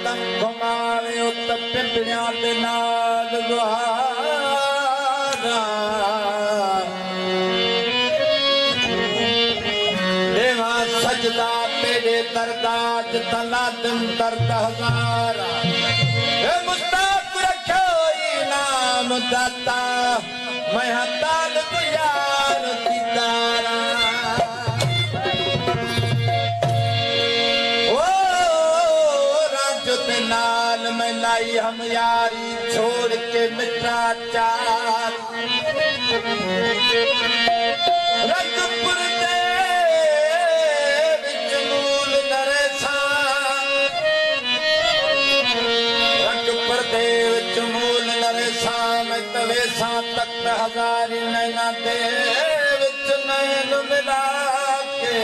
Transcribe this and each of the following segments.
कदम घुमावे उत पिंपड़ियां दे नाल गुहारा देवा सजदा तेरे दरदाज तलादम दर्द हजारा ए मुस्ताक रखो इनाम दाता मैं हताल यार दीदारा नाल में लाई हम यारी छोड़ के मिठा चार रंगपुर दे विच मूल नरेसा रंगपुर दे विच मूल नरेसा मैं तवेसा तक हजारी नैना दे विच नैन मिला के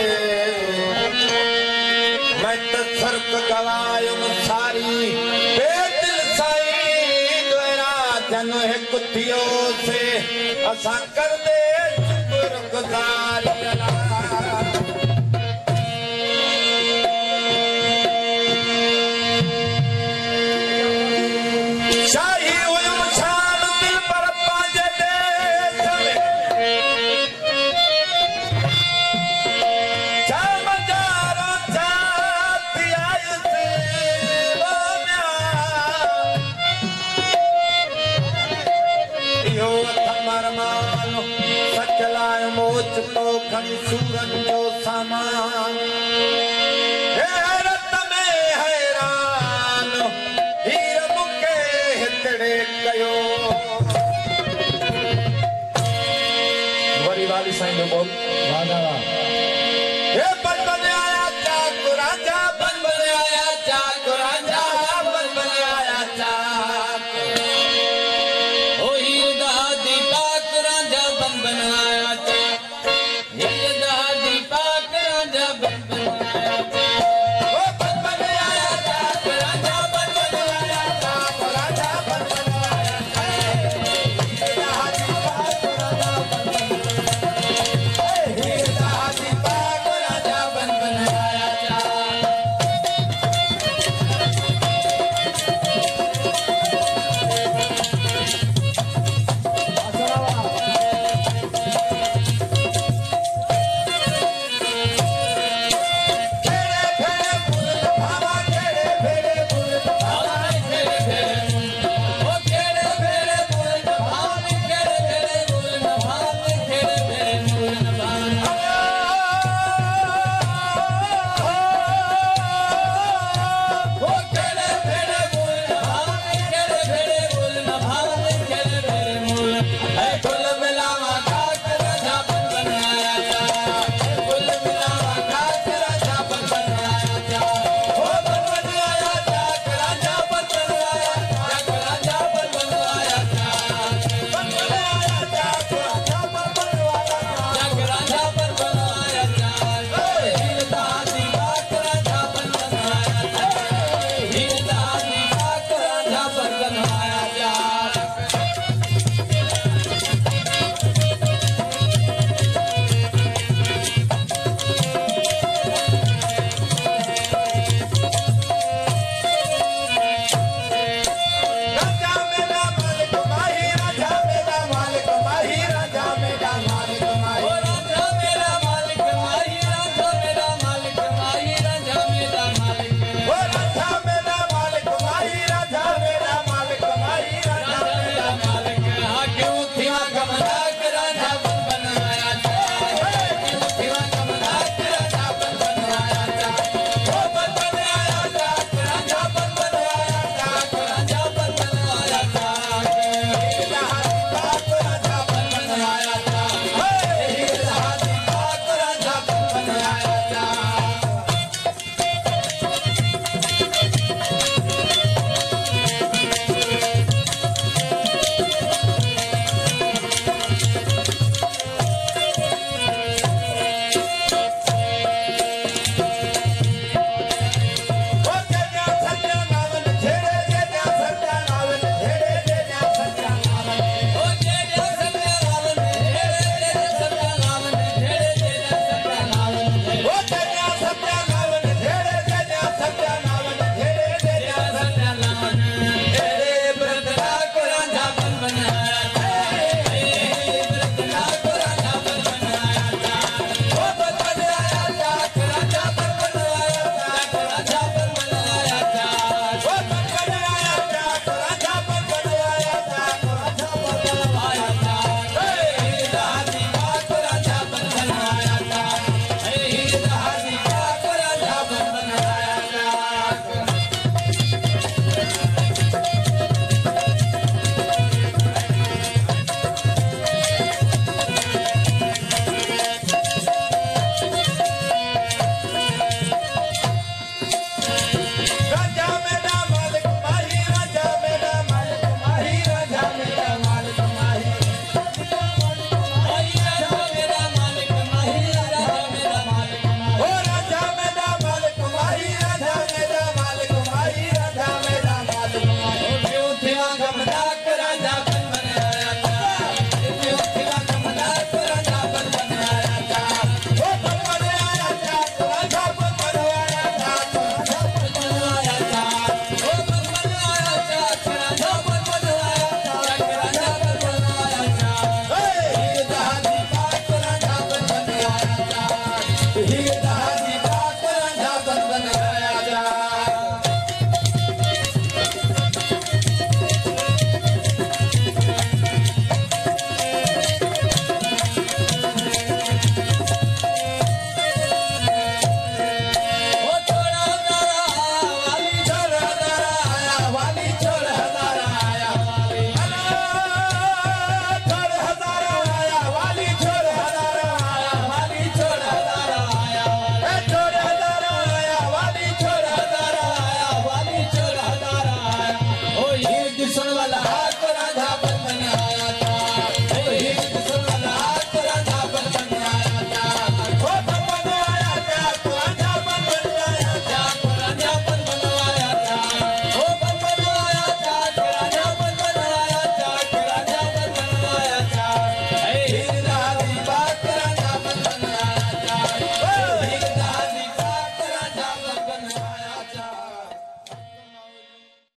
मैं तो सर्क गवायूं सारी बेदिल साई दोरा जन है कुतियों से असा कर दे शुक्र गुजार शाही हुयम शान दिल पर पाजे दे मोच तो खड़ी सूरन जो सामान हैरत में हैरान हीर मुके हितड़े कयो वरी वाली साईं जो बोल वादा हे